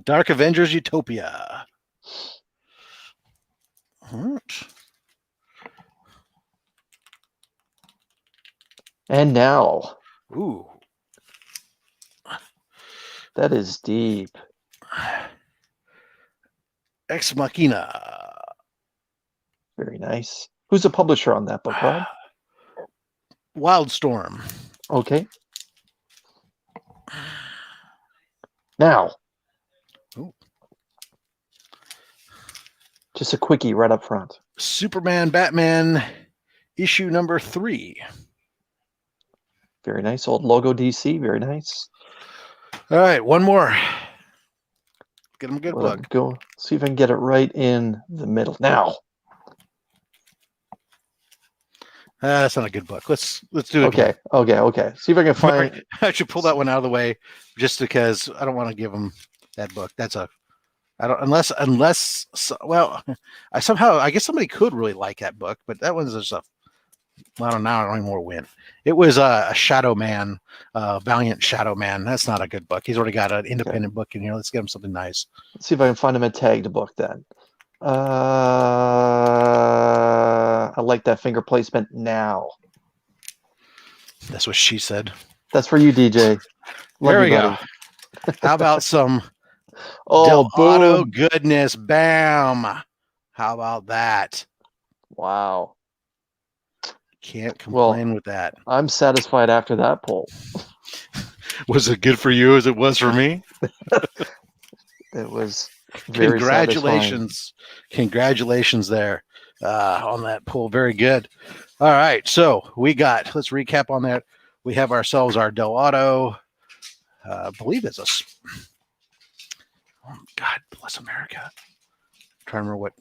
Dark Avengers Utopia. What? And now. Ooh. That is deep. Ex Machina. Very nice. Who's the publisher on that book, Rob? Wildstorm. Okay. Now. Ooh. Just a quickie right up front. Superman, Batman, issue number 3. Very nice. Old logo DC. Very nice. All right, one more. Get him a good book. Go see if I can get it right in the middle. Now. That's not a good book. Let's do it. Okay. See if I can find. I should pull that one out of the way, just because I don't want to give him that book. I don't unless well, I guess somebody could really like that book, but that one's just I don't even more win. It was a Shadow Man, Valiant Shadow Man. That's not a good book. He's already got an independent book in here. Let's get him something nice. Let's see if I can find him a tagged book then. I like that finger placement now. That's what she said. That's for you, DJ. There we go. How about some Del Auto goodness? Bam. How about that? Wow. Can't complain with that. I'm satisfied after that poll. Was it good for you as it was for me? It was very congratulations. Congratulations there on that poll. Very good. All right. So let's recap on that. We have ourselves our Del Auto. I believe it's God bless America. I'm trying to remember what.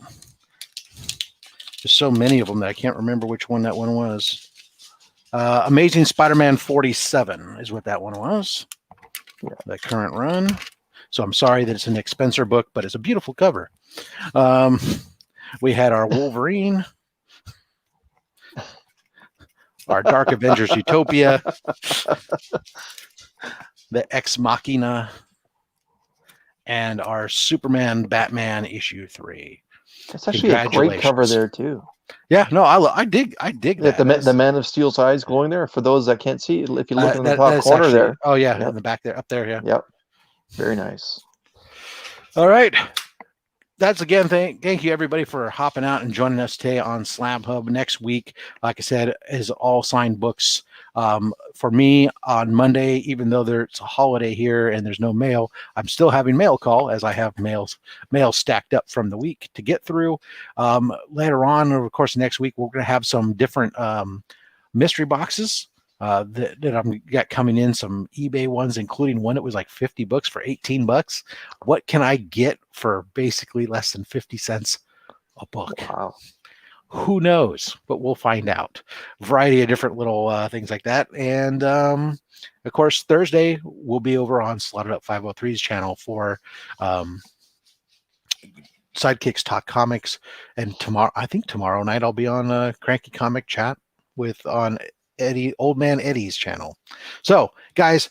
There's so many of them that I can't remember which one that one was. Amazing Spider-Man 47 is what that one was. Yeah. The current run. So I'm sorry that it's an Nick Spencer book, but it's a beautiful cover. We had our Wolverine, our Dark Avengers Utopia, the Ex Machina, and our Superman Batman issue 3. That's actually a great cover there too. Yeah, no, I dig that. The Man of Steel's eyes glowing there. For those that can't see, if you look in the top corner there. Oh yeah, in the back there, up there, yeah. Yep. Very nice. All right. That's again, thank you everybody for hopping out and joining us today on Slab Hub. Next week, like I said, is all signed books. For me on Monday, even though there's a holiday here and there's no mail, I'm still having mail call as I have mail stacked up from the week to get through. Later on, of course, next week, we're going to have some different mystery boxes that I'm got coming in, some eBay ones, including one that was like 50 books for 18 bucks. What can I get for basically less than 50 cents a book? Wow. Who knows, but we'll find out. Variety of different little things like that. And of course, Thursday we'll be over on Slotted Up 503's channel for Sidekicks Talk Comics. And tomorrow night I'll be on Cranky Comic Chat on Old Man Eddie's channel. So, guys,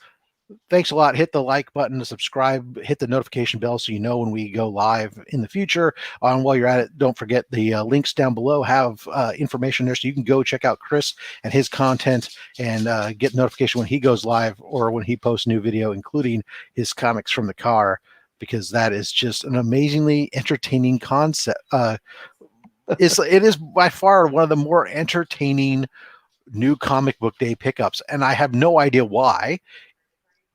thanks a lot. Hit the like button to subscribe, hit the notification bell so you know when we go live in the future. While you're at it, don't forget the links down below have information there so you can go check out Chris and his content and get notification when he goes live or when he posts a new video, including his comics from the car, because that is just an amazingly entertaining concept. It is by far one of the more entertaining new comic book day pickups, and I have no idea why,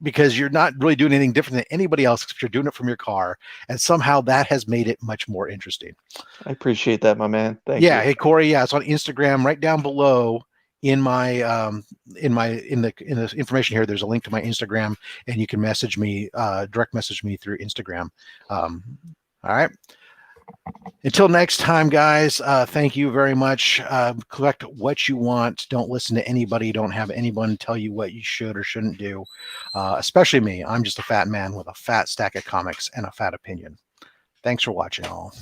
because you're not really doing anything different than anybody else except you're doing it from your car, and somehow that has made it much more interesting. I appreciate that, my man. Thank you. Yeah, hey Corey, yeah, it's on Instagram right down below in the information here. There's a link to my Instagram, and you can message me, direct message me through Instagram. All right. Until next time, guys, thank you very much. Collect what you want. Don't listen to anybody. Don't have anyone tell you what you should or shouldn't do, especially me. I'm just a fat man with a fat stack of comics and a fat opinion. Thanks for watching, all.